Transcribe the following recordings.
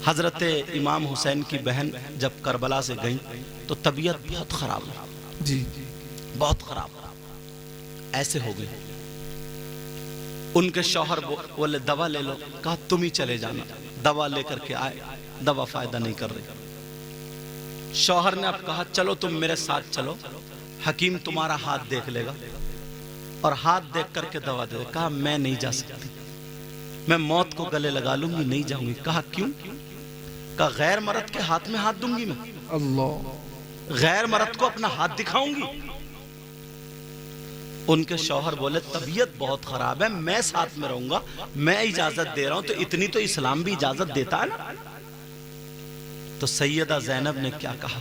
हजरत इमाम हुसैन की बहन जब करबला से गई तो तबीयत बहुत खराब हुई जी, बहुत खराब, ऐसे हो गई। उनके शौहर बोले दवा ले लो, कहा तुम ही चले जाना। दवा लेकर के आए, दवा फायदा नहीं कर रही। शौहर ने अब कहा चलो तुम मेरे साथ चलो, हकीम तुम्हारा हाथ देख लेगा और हाथ देख करके दवा दे। कहा मैं नहीं जा सकती, मैं मौत को गले लगा लूंगी, नहीं जाऊंगी। कहा क्यों? कहा गैर मर्द के हाथ में हाथ दूंगी मैं, अल्लाह, गैर मर्द को अपना हाथ दिखाऊंगी। उनके शौहर बोले तबीयत बहुत खराब है, मैं साथ में रहूंगा, मैं इजाजत दे रहा हूं। तो इतनी तो इस्लाम भी इजाजत देता है ना। तो सैयदा ज़ैनब ने क्या कहा?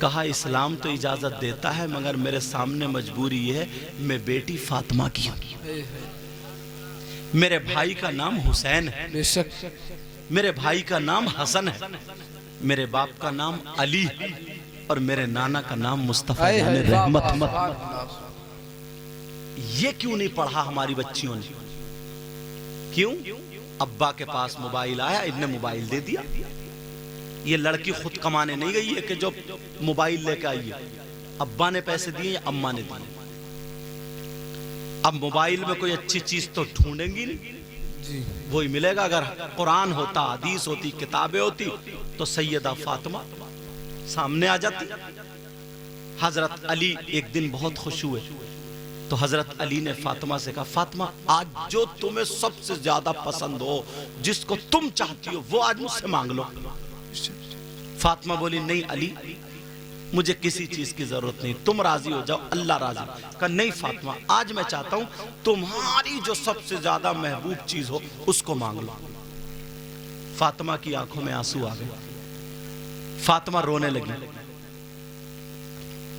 कहा इस्लाम तो इजाजत देता है मगर मेरे सामने मजबूरी ये है, मैं बेटी फातिमा की हूं, मेरे भाई का नाम हुसैन है, मेरे भाई का नाम हसन है, मेरे बाप का नाम अली और मेरे नाना का नाम मुस्तफा यानी रहमत। ये क्यों नहीं पढ़ा हमारी बच्चियों ने? क्यों? अब्बा के पास मोबाइल आया, इनने मोबाइल दे दिया। ये लड़की खुद कमाने नहीं गई है कि जो मोबाइल लेके आई है, अब्बा ने पैसे दिए, अम्मा ने दिए। अब मोबाइल में कोई अच्छी चीज तो ढूंढेंगी नहीं, वही मिलेगा। अगर कुरान होता, हदीस होती, किताबें होती तो सैयदा फातिमा सामने आ जाती। हजरत अली एक दिन बहुत खुश हुए तो हजरत अली ने फातिमा से कहा फातिमा आज जो तुम्हें सबसे ज्यादा पसंद हो, जिसको तुम चाहती हो, वो आज मुझसे मांग लो। फातिमा बोली नहीं अली, मुझे किसी चीज की जरूरत नहीं, तुम राजी हो जाओ, अल्लाह राजी। कहा नहीं फातिमा, आज मैं चाहता हूं तुम्हारी जो सबसे ज्यादा महबूब चीज हो उसको मांग लो। फातिमा की आंखों में आंसू आ गए, फातिमा रोने लगी।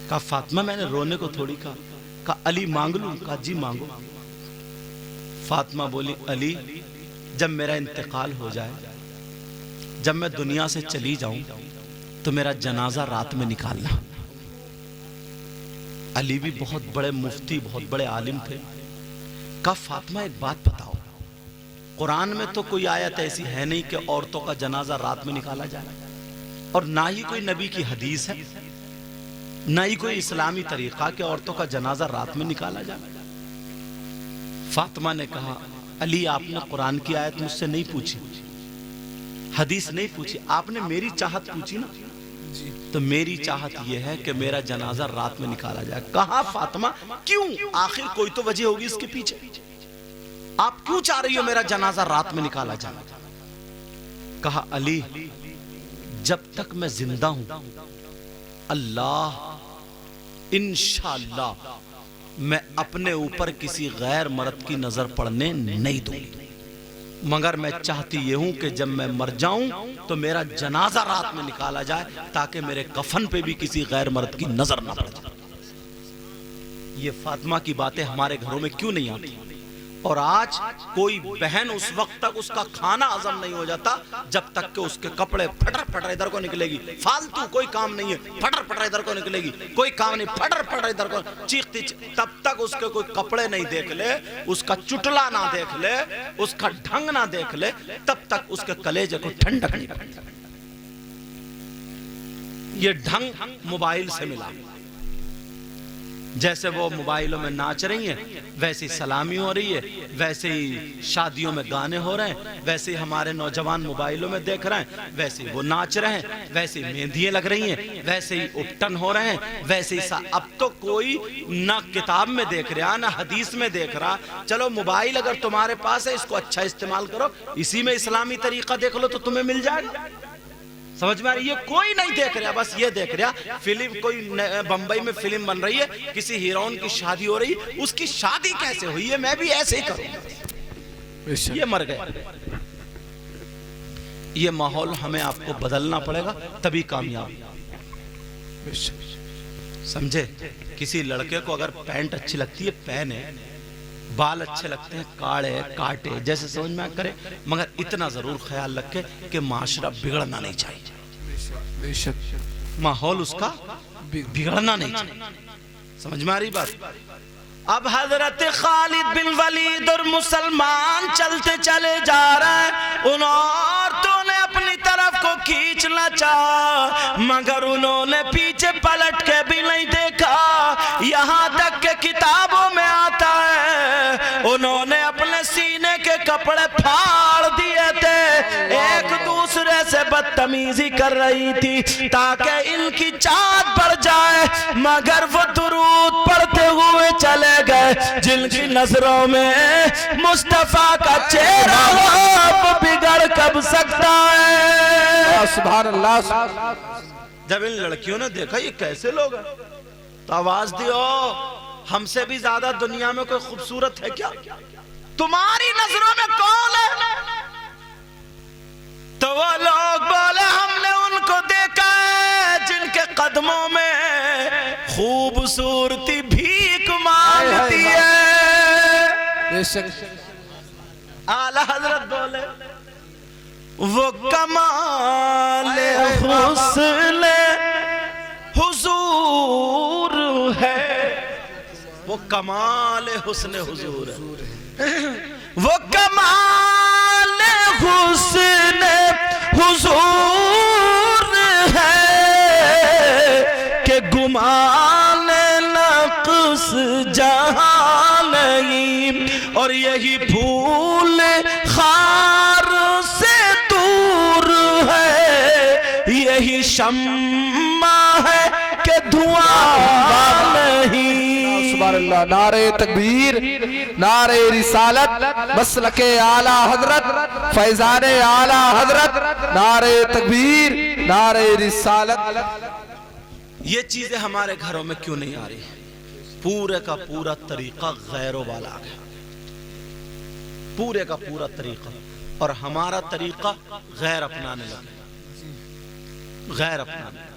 कहा फातिमा मैंने रोने को थोड़ी कहा। कहा अली मांग लूं? कहा जी मांगो। फातिमा बोली अली जब मेरा इंतकाल हो जाए, जब मैं दुनिया से चली जाऊं तो मेरा जनाजा रात में निकालना। अली भी बहुत बड़े मुफ्ती, बहुत बड़े आलिम थे। कहा फातिमा एक बात बताओ, कुरान में तो कोई आयत ऐसी है नहीं कि औरतों का जनाजा रात में निकाला जाए, और ना ही कोई नबी की हदीस है, ना ही कोई इस्लामी तरीका कि औरतों का जनाजा रात में निकाला जाए। फातिमा ने कहा अली आपने कुरान की आयत मुझसे नहीं पूछी, हदीस नहीं पूछी, आपने मेरी चाहत पूछी ना। तो मेरी चाहत यह है कि मेरा जनाजा रात में निकाला जाए। कहा फातिमा क्यों? आखिर कोई तो वजह होगी इसके पीछे, आप क्यों चाह रही हो मेरा जनाजा रात में निकाला जाए? कहा अली जब तक मैं जिंदा हूं अल्लाह इंशाअल्लाह मैं अपने ऊपर किसी गैर मर्द की नजर पड़ने नहीं दूंगी, मगर मैं चाहती ये हूं कि जब मैं मर जाऊं तो मेरा जनाजा रात में निकाला जाए ताकि मेरे कफन पे भी किसी गैर मर्द की नजर ना पड़ जाए। ये फातिमा की बातें हमारे घरों में क्यों नहीं आती? और आज कोई बहन उस वक्त तक उसका खाना हजम नहीं हो जाता जब तक कि उसके कपड़े फटर फटर इधर को निकलेगी। फालतू कोई काम नहीं है, फटर फटर इधर को निकलेगी, कोई काम नहीं, फटर फटर इधर को चीखती, तब तक उसके कोई कपड़े नहीं देख ले, उसका चुटला ना देख ले, उसका ढंग ना देख ले, तब तक उसके कलेजे को ठंडक नहीं पड़ती। ये ढंग मोबाइल से मिला। जैसे वो मोबाइलों में नाच रही हैं, वैसे ही सलामी हो रही है, वैसे ही शादियों में गाने हो रहे हैं, वैसे ही हमारे नौजवान मोबाइलों में देख रहे हैं, वैसे ही वो नाच रहे हैं, वैसे ही मेहंदियां लग रही हैं, वैसे ही उपटन हो रहे हैं, वैसे ही अब तो कोई ना किताब में देख रहा ना हदीस में देख रहा। चलो मोबाइल अगर तुम्हारे पास है इसको अच्छा इस्तेमाल करो, इसी में इस्लामी तरीका देख लो तो तुम्हें मिल जाएगा। समझ में आ रही है? कोई नहीं देख रहा, बस ये देख रहा फिल्म, कोई बंबई में फिल्म बन रही है, किसी हीरोइन की शादी हो रही, उसकी शादी कैसे हुई है मैं भी ऐसे ही करूंगा। ये मर गए। ये माहौल हमें आपको बदलना पड़ेगा तभी कामयाब। समझे? किसी लड़के को अगर पैंट अच्छी लगती है पहने, बाल अच्छे लगते हैं काटे काटे, जैसे समझ में करे, मगर इतना जरूर ख्याल रखे कि माशरा बिगड़ना नहीं चाहिए, माहौल उसका बिगड़ना नहीं चाहिए। समझ में आ रही बात? अब हजरत खालिद बिन वलीद और मुसलमान चलते चले जा रहे हैं, मगर उन्होंने पीछे पलट के भी नहीं देखा। यहाँ तक के किताबों में आता है उन्होंने अपने सीने के कपड़े फाड़ दिए थे, एक दूसरे से बदतमीजी कर रही थी ताकि इनकी चाहत बढ़ जाए, मगर वो दुरूद पढ़ते हुए चले गए। जिनकी नजरों में मुस्तफा का चेहरा हो बिगड़ कब सकता है। सुभान अल्लाह। जब इन लड़कियों ने देखा ये कैसे लोग हैं तो आवाज दियो, हमसे भी ज्यादा दुनिया में कोई खूबसूरत है क्या? तुम्हारी नजरों में कौन है? तो वो लोग बोले हमने उनको देखा है जिनके कदमों में खूबसूरती भीख मांगती है। आला हजरत बोले वो कमाल हुस्न हुजूर है, वो कमाल हुस्न हुजूर है, वो कमाल हुस्न हुजूर है कि गुमान नक्स जहां नहीं, और यही भूल खार से दूर है, यही शम्मा है कि धुआं नहीं। सुभान अल्लाह। नारे तकबीर, नारे रिसालत, मसलके आला हजरत, फैजाने आला हजरत, नारे तकबीर, नारे रिसालत। ये चीजें हमारे घरों में क्यों नहीं आ रही? पूरे का पूरा तरीका गैरों वाला आ गया, पूरे का पूरा तरीका, और हमारा तरीका गैर अपनाने लगे, गैर अपनाने।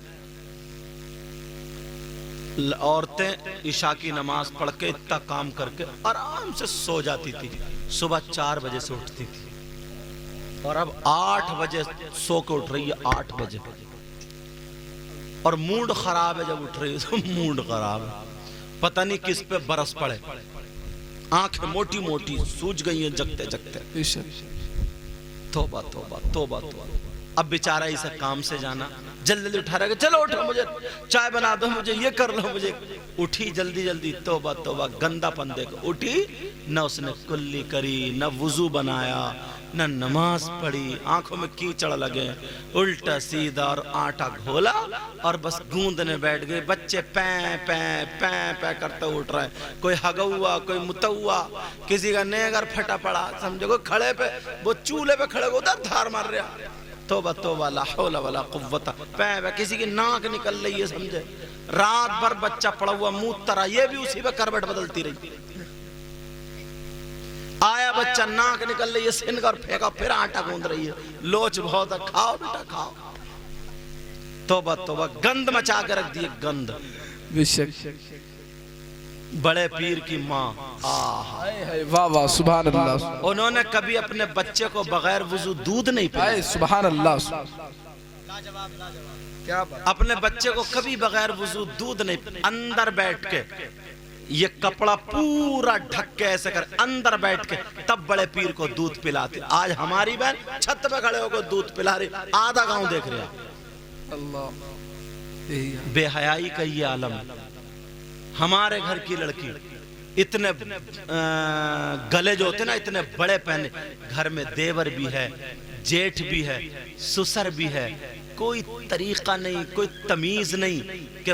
औरतें इशा की नमाज पढ़ के इतना काम करके आराम से सो जाती थी, सुबह 4 बजे से उठती थी, और अब 8 बजे सो के उठ रही है, 8 बजे, और मूड खराब है। जब उठ रही है तो मूड खराब है, पता नहीं किस पे बरस पड़े, आंखें मोटी मोटी सूज गई हैं जगते जगते। तौबा तौबा तौबा तौबा। अब बेचारा इसे काम से जाना, जल्दी जल्दी उठा रहा है, चलो उठो, मुझे चाय बना दो, मुझे ये कर लो, मुझे। उठी जल्दी जल्दी, तौबा तौबा, गंदापन देखो। उठी न उसने कुल्ली करी, न वुजू बनाया, न नमाज पढ़ी, आंखों में कीचड़ लगे, उल्टा सीधा और आटा घोला और बस गूंदने बैठ गए। बच्चे पै पै पै पै करते उठ रहे, कोई हगुआ, कोई मुतौआ, किसी का नेगर फटा पड़ा, समझो कोई खड़े पे, वो चूल्हे पे खड़े उधर धार मार रहा। तौबा तौबा, ला हौला वला कुव्वता, पै पै, किसी की नाक निकल रही है, समझे। रात भर बच्चा पड़ा हुआ मुंह तरा, ये भी उसी पे करवट बदलती रही। आया बच्चा, नाक निकल रही है, सिन कर फेंका, फिर आटा गूंद रही है, लोच बहुत है, खाओ बेटा खाओ। तौबा तौबा, गंद मचा के रख दिए, गंद। बड़े पीर की माँ, वाह वाह, सुभान अल्लाह। उन्होंने कभी अपने बच्चे को बगैर वुजू दूध नहीं पिलाया। सुभान अल्लाह। क्या अपने बच्चे को कभी बगैर वुजू दूध नहीं, अंदर बैठ के ये कपड़ा पूरा ढक के ऐसे कर अंदर बैठ के तब बड़े पीर को दूध पिलाते। आज हमारी बहन छत पे खड़े होकर दूध पिला रही, आधा गांव देख रहे हैं। अल्लाह, बेहयाई का ये आलम। हमारे घर की लड़की इतने गले जो होते ना इतने बड़े पहने, घर में देवर भी है, जेठ भी है, ससुर भी है, कोई तरीका नहीं, कोई तमीज नहीं कि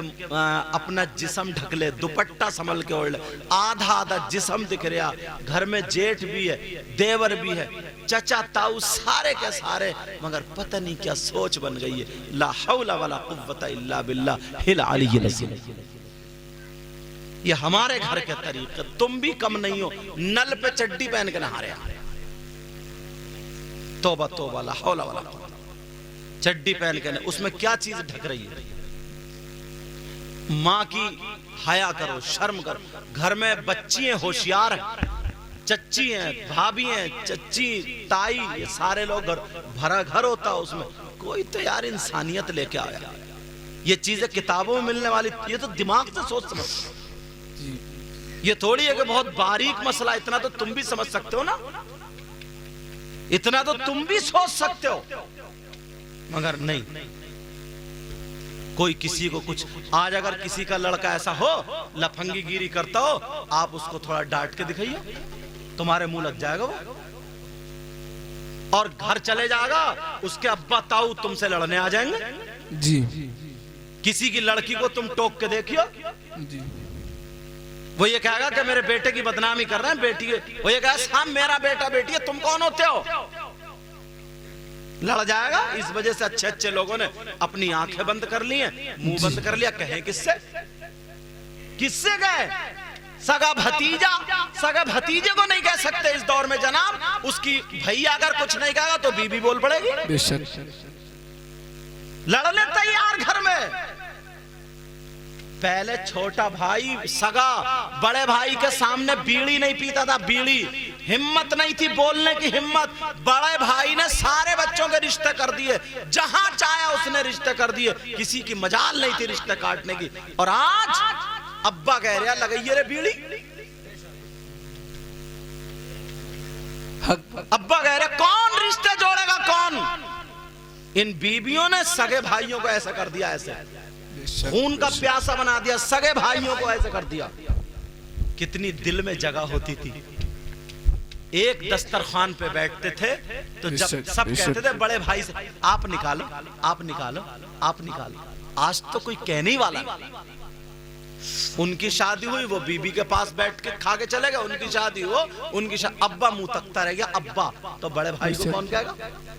अपना जिस्म ढक ले, दुपट्टा संभल के ओढ़ ले, आधा आधा जिस्म दिख रहा। घर में जेठ भी है, देवर भी है, चचा ताऊ सारे के सारे, मगर पता नहीं क्या सोच बन गई है। ला हौला वला कुव्वता इल्ला बिल्लाह हिल अलील अज़ीम। ये हमारे घर के तरीके। तुम भी कम नहीं हो, नल पे चड्डी पहन के नहा रहे। तौबा तौबा, ला हौला वला कुव्वता। चड्डी पहन के, उसमें क्या चीज ढक रही है? माँ की हया करो, शर्म करो। घर में बच्ची हैं, होशियार हैं, चच्ची हैं, भाभी हैं, चच्ची ताई, ये सारे लोग भरा घर होता है, उसमें कोई तो यार इंसानियत लेके आया। ये चीजें किताबों में मिलने वाली, ये तो दिमाग से सोच समझ। ये थोड़ी है कि बहुत बारीक मसला, इतना तो तुम भी समझ सकते हो ना, इतना तो तुम भी सोच सकते हो, मगर नहीं। कोई किसी को कुछ, आज अगर किसी का लड़का ऐसा हो लफंगी गिरी करता हो, आप उसको थोड़ा डांट के दिखाइए, तुम्हारे मुंह लग जाएगा वो, और घर चले जाएगा, उसके अब्बा ताऊ तुमसे लड़ने आ जाएंगे। जी किसी की लड़की को तुम टोक के देखियो, जी वो ये कहेगा कि मेरे बेटे की बदनामी कर रहे हैं, बेटी, वो ये कहेगा साहब मेरा बेटा बेटी है, तुम कौन होते हो, लड़ जाएगा। इस वजह से अच्छे अच्छे लोगों ने अपनी आंखें बंद कर ली हैं, मुंह बंद कर लिया। कहे किससे, किससे गए? सगा भतीजा, सगा भतीजे को नहीं कह सकते इस दौर में जनाब। उसकी भैया अगर कुछ नहीं कहेगा तो बीबी बोल पड़ेगी, बेशक। लड़ने तैयार घर में। पहले छोटा भाई सगा बड़े भाई के सामने बीड़ी नहीं पीता था, बीड़ी, हिम्मत नहीं थी बोलने की हिम्मत। बड़े भाई ने सारे बच्चों के रिश्ते कर दिए, जहां चाहे उसने रिश्ते कर दिए, किसी की मजाल नहीं थी रिश्ते काटने की। और आज अब्बा कह रहा लगाइए रे बीड़ी, अब्बा कह रहे कौन रिश्ते जोड़ेगा कौन? इन बीबियों ने सगे भाइयों को ऐसा कर दिया, ऐसे खून का प्यासा बना दिया, सगे भाइयों को ऐसे कर दिया। कितनी दिल में जगह होती थी। एक दस्तरखान पे बैठते थे तो जब सब कहते थे बड़े भाई से, आप निकालो, आप निकालो, आप निकालो। आज तो कोई कहने ही वाला नहीं। उनकी शादी हुई, वो बीबी के पास बैठ के खा के चले गए। उनकी शादी हो, उनकी अब्बा मुंह तकता रह गया, अब्बा, तो बड़े भाई को कौन कहेगा?